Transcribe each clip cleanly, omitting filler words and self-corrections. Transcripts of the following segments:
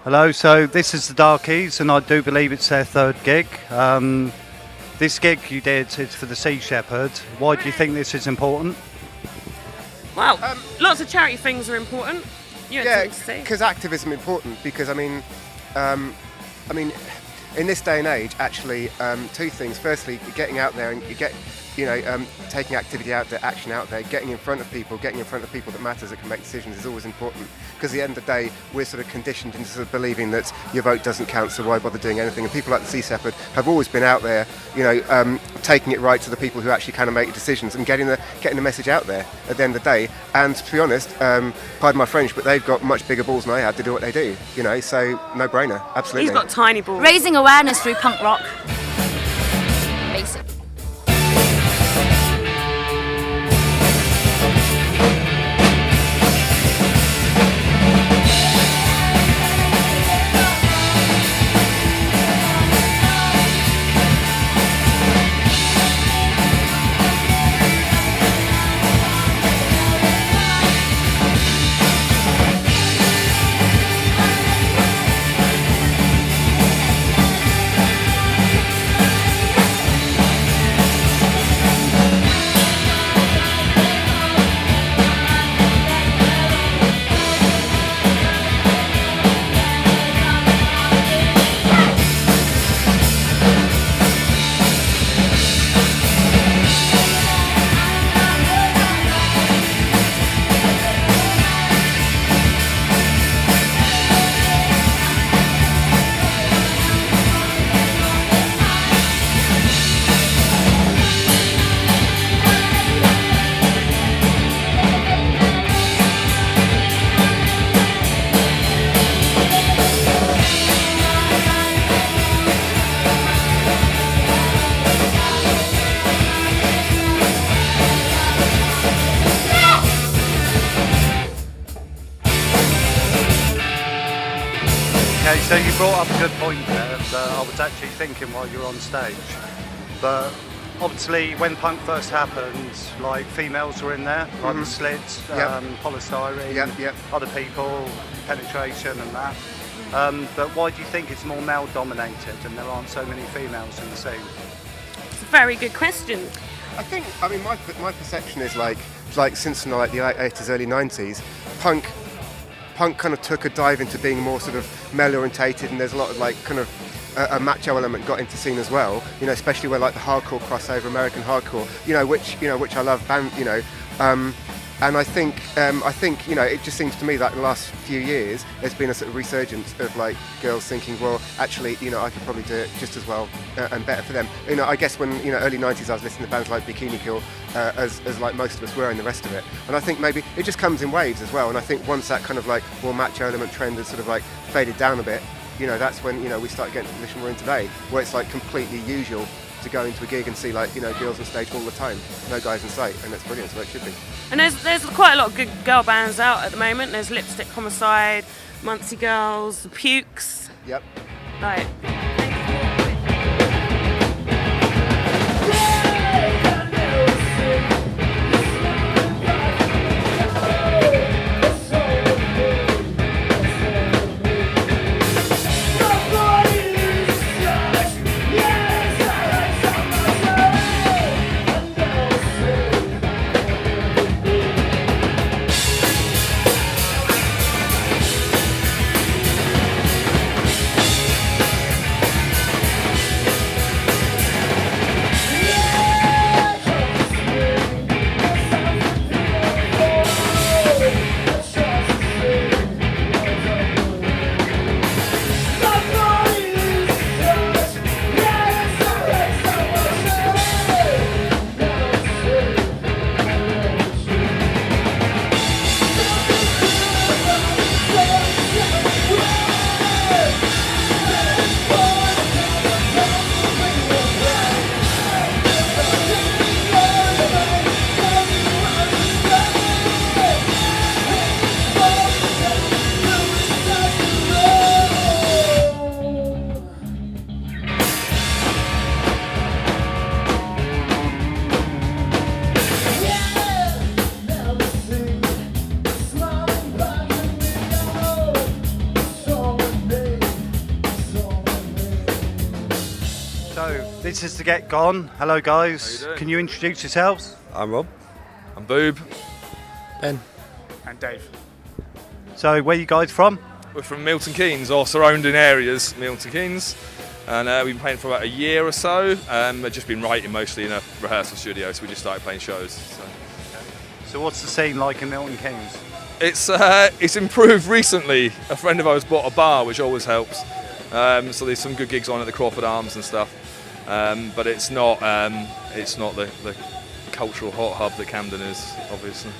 Hello, so this is the Darkies, and I do believe it's their third gig. This gig you did is for the Sea Shepherd. Why do you think this is important? Well, lots of charity things are important. You had something to say? Because activism is important. Because I mean, in this day and age, actually, two things. Firstly, getting out there and taking activity out there, action out there, getting in front of people that matters, that can make decisions is always important. Because at the end of the day, we're sort of conditioned into sort of believing that your vote doesn't count, so why bother doing anything? And people like the Sea Shepherd have always been out there, taking it right to the people who actually kind of make decisions and getting the message out there at the end of the day. And to be honest, pardon my French, but they've got much bigger balls than I have to do what they do, so no brainer, absolutely. He's got tiny balls. Raising awareness through punk rock. Basic. Okay, so you brought up a good point there that I was actually thinking while you were on stage. But obviously when punk first happened, like females were in there, like the Slits, polystyrene, other people, penetration and that. But why do you think it's more male dominated and there aren't so many females in the scene? It's a very good question. I mean, my perception is like since the late 80s, early 90s, punk kind of took a dive into being more sort of male orientated, and there's a lot of like kind of a macho element got into scene as well. Especially where like the hardcore crossover, American hardcore, which I love, and I think it just seems to me that in the last few years there's been a sort of resurgence of like girls thinking, well, actually, I could probably do it just as well and better for them. I guess when early 90s I was listening to bands like Bikini Kill, as like most of us were, and the rest of it. And I think maybe it just comes in waves as well. And I think once that kind of like more macho element trend has sort of like faded down a bit, that's when we start getting to the position we're in today, where it's like completely usual to go into a gig and see like girls on stage all the time, no guys in sight, and that's brilliant. So it should be. And there's quite a lot of good girl bands out at the moment. There's Lipstick Homicide, Muncie Girls, the Pukes. Yep. Like. This is the GetGone. Hello guys. How you doing? Can you introduce yourselves? I'm Rob. I'm Boob. Ben. And Dave. So where you guys from? We're from Milton Keynes or surrounding areas, Milton Keynes. And we've been playing for about a year or so. We've just been writing mostly in a rehearsal studio, so we just started playing shows. So what's the scene like in Milton Keynes? It's improved recently. A friend of ours bought a bar, which always helps. So there's some good gigs on at the Crawford Arms and stuff. But it's not the cultural hot hub that Camden is, obviously.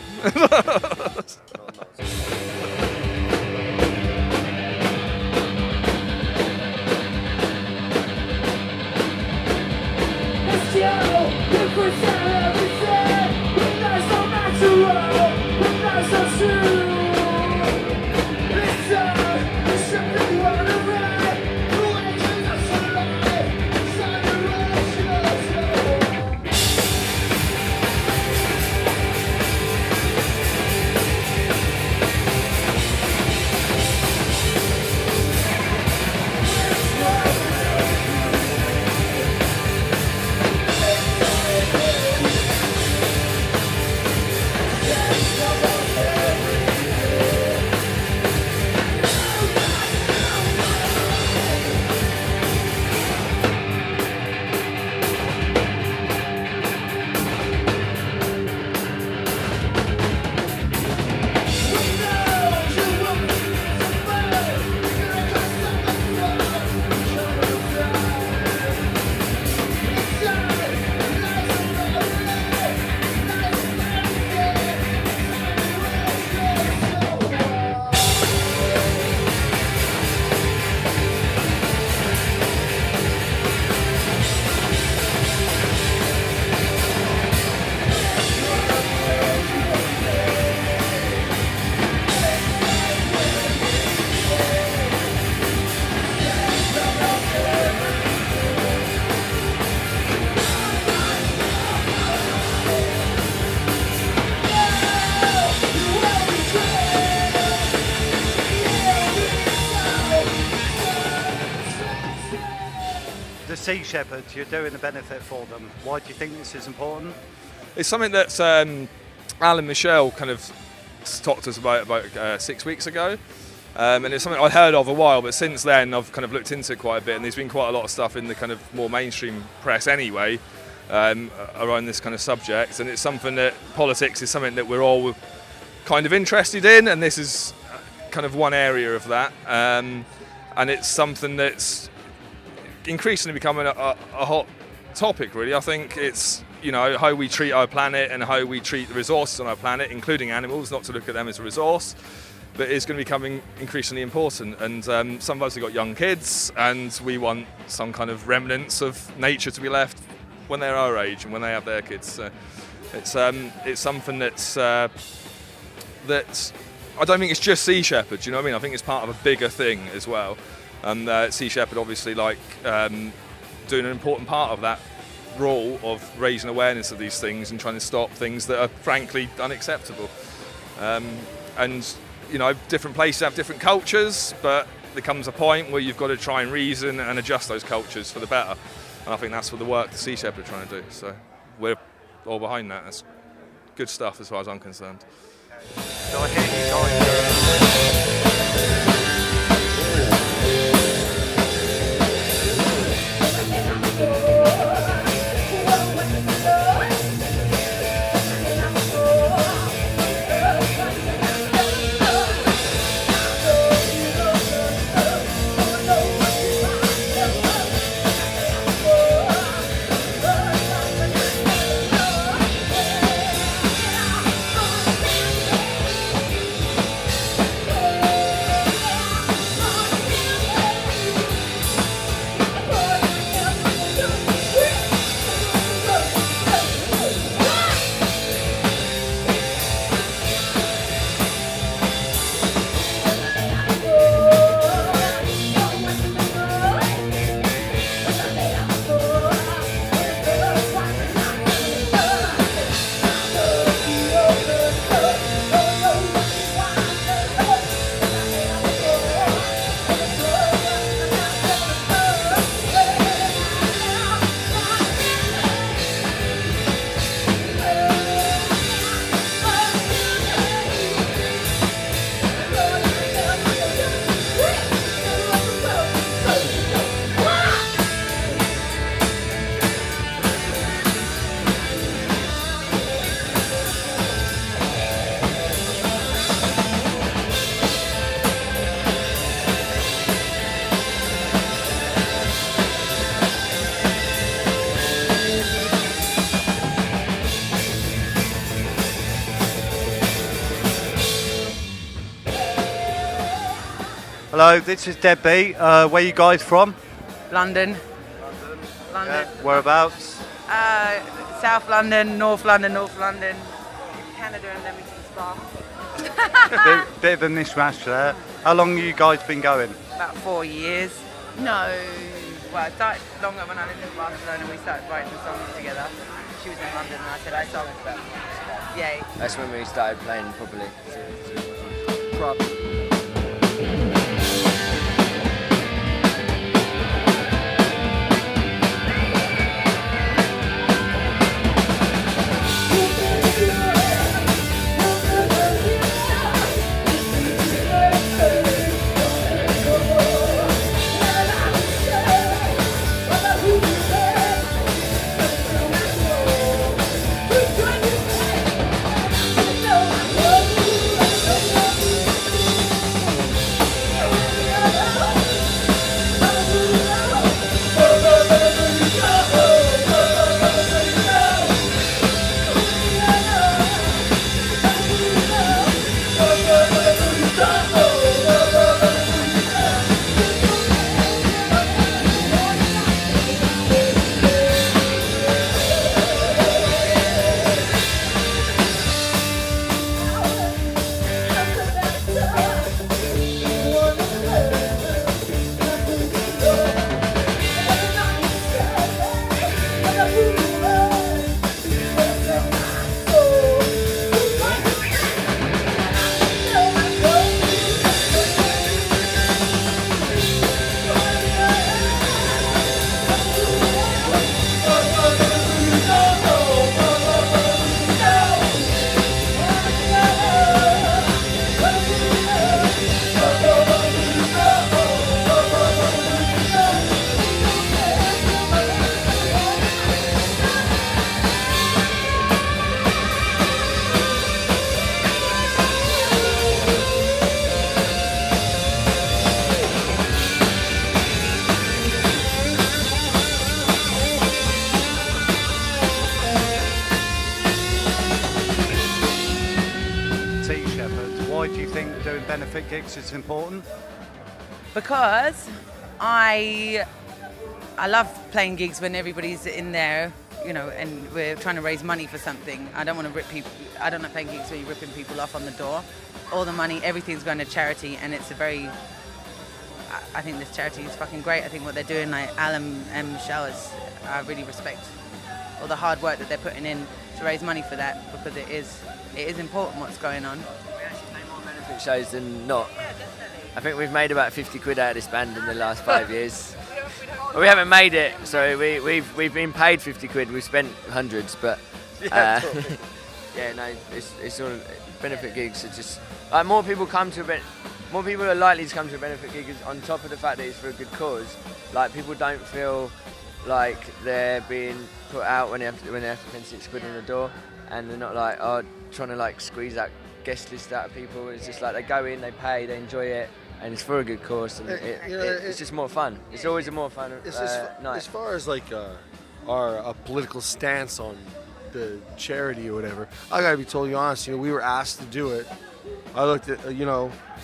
Sea Shepherds, you're doing a benefit for them. Why do you think this is important? It's something that Alan Michelle kind of talked to us about 6 weeks ago. And it's something I'd heard of a while, but since then I've kind of looked into it quite a bit, and there's been quite a lot of stuff in the kind of more mainstream press anyway around this kind of subject. And it's something that politics is something that we're all kind of interested in, and this is kind of one area of that. And it's something that's increasingly becoming a hot topic, really. I think it's, you know, how we treat our planet and how we treat the resources on our planet, including animals, not to look at them as a resource, but it's going to be becoming increasingly important. And some of us have got young kids, and we want some kind of remnants of nature to be left when they're our age and when they have their kids. So it's something that's that I don't think it's just Sea Shepherd, you know what I mean? I think it's part of a bigger thing as well. And Sea Shepherd obviously doing an important part of that role of raising awareness of these things and trying to stop things that are frankly unacceptable. And you know, different places have different cultures, but there comes a point where you've got to try and reason and adjust those cultures for the better. And I think that's what the work the Sea Shepherd are trying to do. So we're all behind that. That's good stuff as far as I'm concerned. So I hear you guys. Hello, this is Deadbeat. Where you guys from? London. Yeah. Whereabouts? South London, North London, Canada and Leamington Spa. bit of a mishmash there. How long have you guys been going? About 4 years. No. Well, it started longer when I lived in Barcelona and we started writing the songs together. She was in London and I said, I saw it. Yeah. That's when we started playing properly. benefit gigs is important? Because I love playing gigs when everybody's in there, you know, and we're trying to raise money for something. I don't want to rip people. I don't like playing gigs where you're ripping people off on the door. All the money, everything's going to charity, and it's a very. I think this charity is fucking great. I think what they're doing, like Alan and Michelle, I really respect all the hard work that they're putting in to raise money for that, because it is important what's going on. We actually play more benefit shows than not. I think we've made about 50 quid out of this band in the last 5 years. Well, we haven't made it, so we've been paid 50 quid. We've spent hundreds, but yeah, no, it's all benefit gigs. Are just like more people are likely to come to a benefit gig on top of the fact that it's for a good cause. Like, people don't feel like they're being put out when they have to spend 6 quid on the door, and they're not like trying to like squeeze that guest list out of people. It's just like they go in, they pay, they enjoy it, and it's for a good cause, and it's just more fun. It's always a more fun night. As far as like our political stance on the charity or whatever, I gotta be totally honest. You know, we were asked to do it. I looked at, I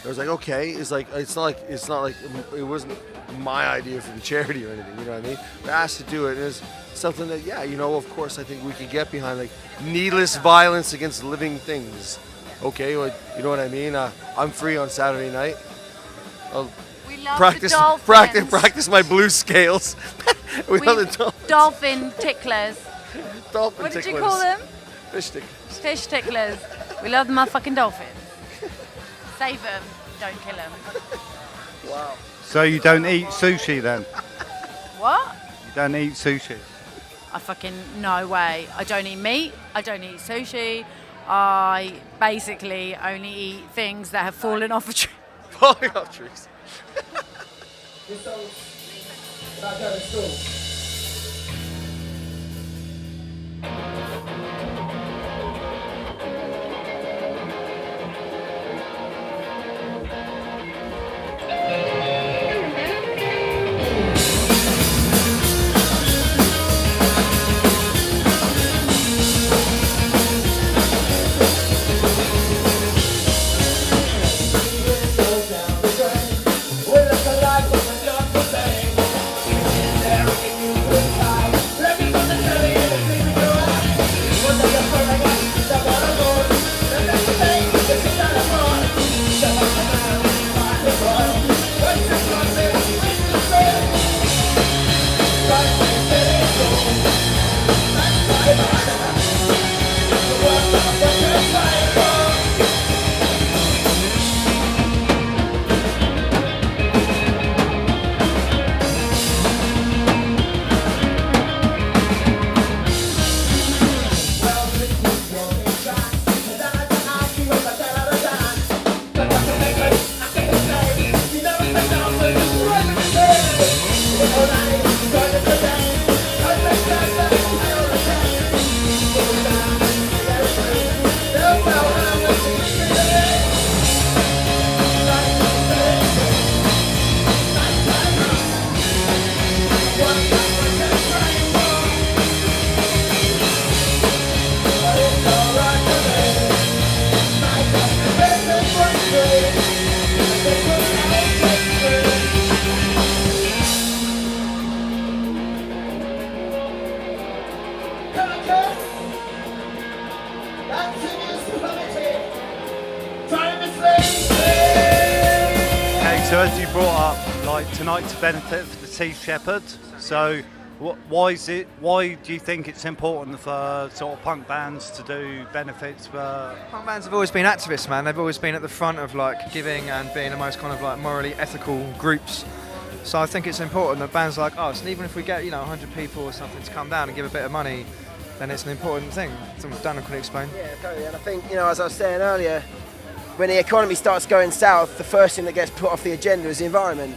was like, okay. It's not like it wasn't my idea for the charity or anything. You know what I mean? We're asked to do it, and it's something that, of course, I think we could get behind, like needless violence against living things. Okay, like, you know what I mean? I'm free on Saturday night. I'll We love practice the dolphins. practice my blues scales. we love the dolphins. Dolphin ticklers. Dolphin What did you ticklers. call them? Fish ticklers. Fish ticklers. We love the motherfucking dolphins. Save them. Don't kill them. Wow. So you don't eat sushi then? What? You don't eat sushi? I fucking, no way. I don't eat meat. I don't eat sushi. I basically only eat things that have fallen off a tree. Falling off trees. Okay, so as you brought up, like tonight's a benefit for the Sea Shepherd. So why do you think it's important for sort of punk bands to do benefits for? Punk bands have always been activists, man. They've always been at the front of like giving and being the most kind of like morally ethical groups. So I think it's important that bands like us, and even if we get 100 people or something to come down and give a bit of money, then it's an important thing. Something Dan could explain. Yeah, totally. And I think as I was saying earlier, when the economy starts going south, the first thing that gets put off the agenda is the environment.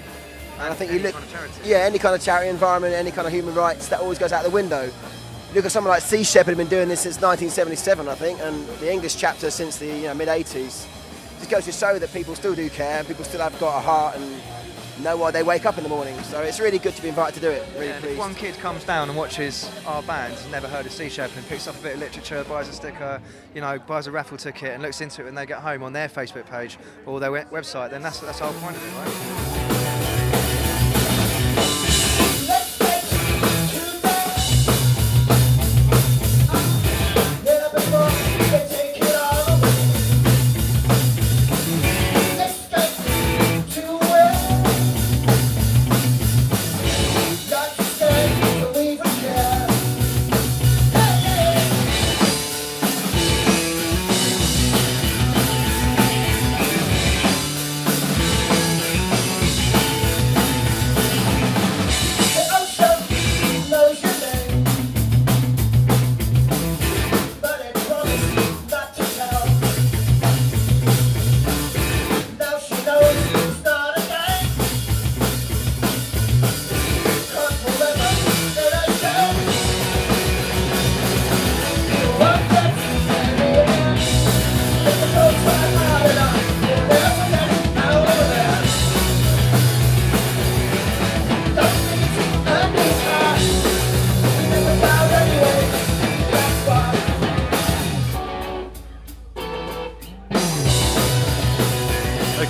And I think you look, kind of charity. yeah, any kind of charity, environment, any kind of human rights, that always goes out the window. You look at someone like Sea Shepherd, have been doing this since 1977, I think, and the English chapter since the mid 80s. Just goes to show that people still do care, and people still have got a heart and know why they wake up in the morning. So it's really good to be invited to do it. Really Yeah, and pleased. if one kid comes down and watches our band, has never heard of Sea Shepherd, and picks up a bit of literature, buys a sticker, buys a raffle ticket, and looks into it when they get home on their Facebook page or their website, then that's the whole point of it, right?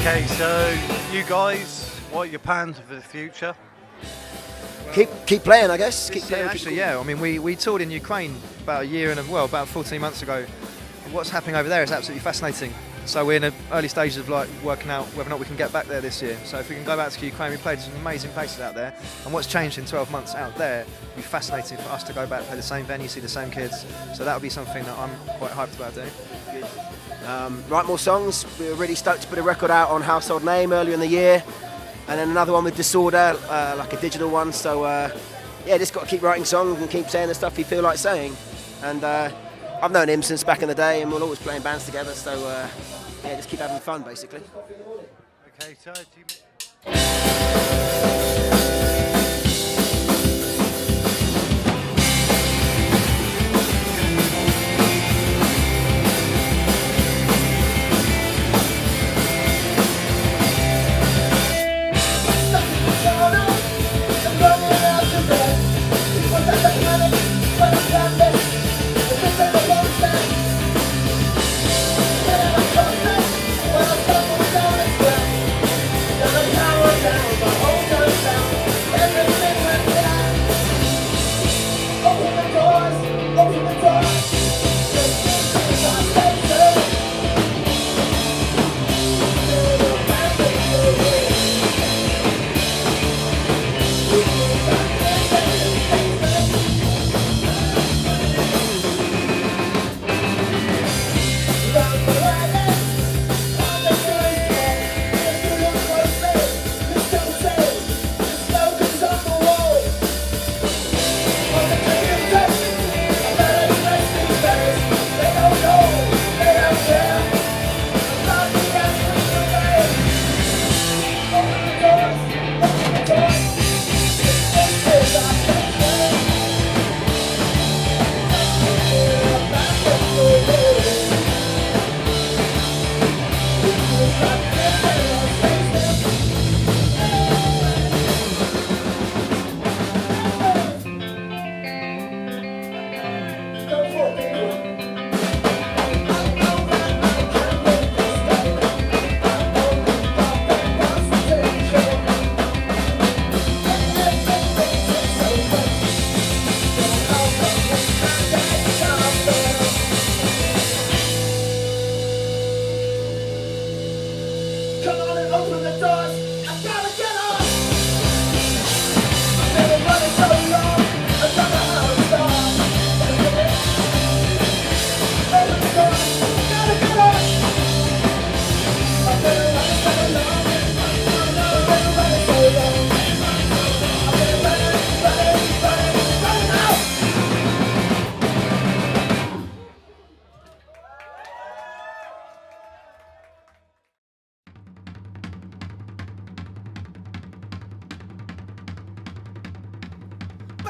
Okay, so you guys, what are your plans for the future? Keep playing, I guess. Keep playing. Actually, yeah. I mean, we toured in Ukraine about about 14 months ago. What's happening over there is absolutely fascinating. So we're in the early stages of like working out whether or not we can get back there this year. So if we can go back to Ukraine, we played some amazing places out there. And what's changed in 12 months out there will be fascinating for us to go back, play the same venue, see the same kids. So that would be something that I'm quite hyped about doing. Write more songs. We were really stoked to put a record out on Household Name earlier in the year, and then another one with Disorder, like a digital one. So just got to keep writing songs and keep saying the stuff you feel like saying. And I've known him since back in the day, and we'll always play in bands together. So just keep having fun, basically. Okay, so do you...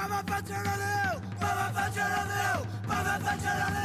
Mama puncher on the hill, Mama puncher on the hill, Mama puncher on the hill.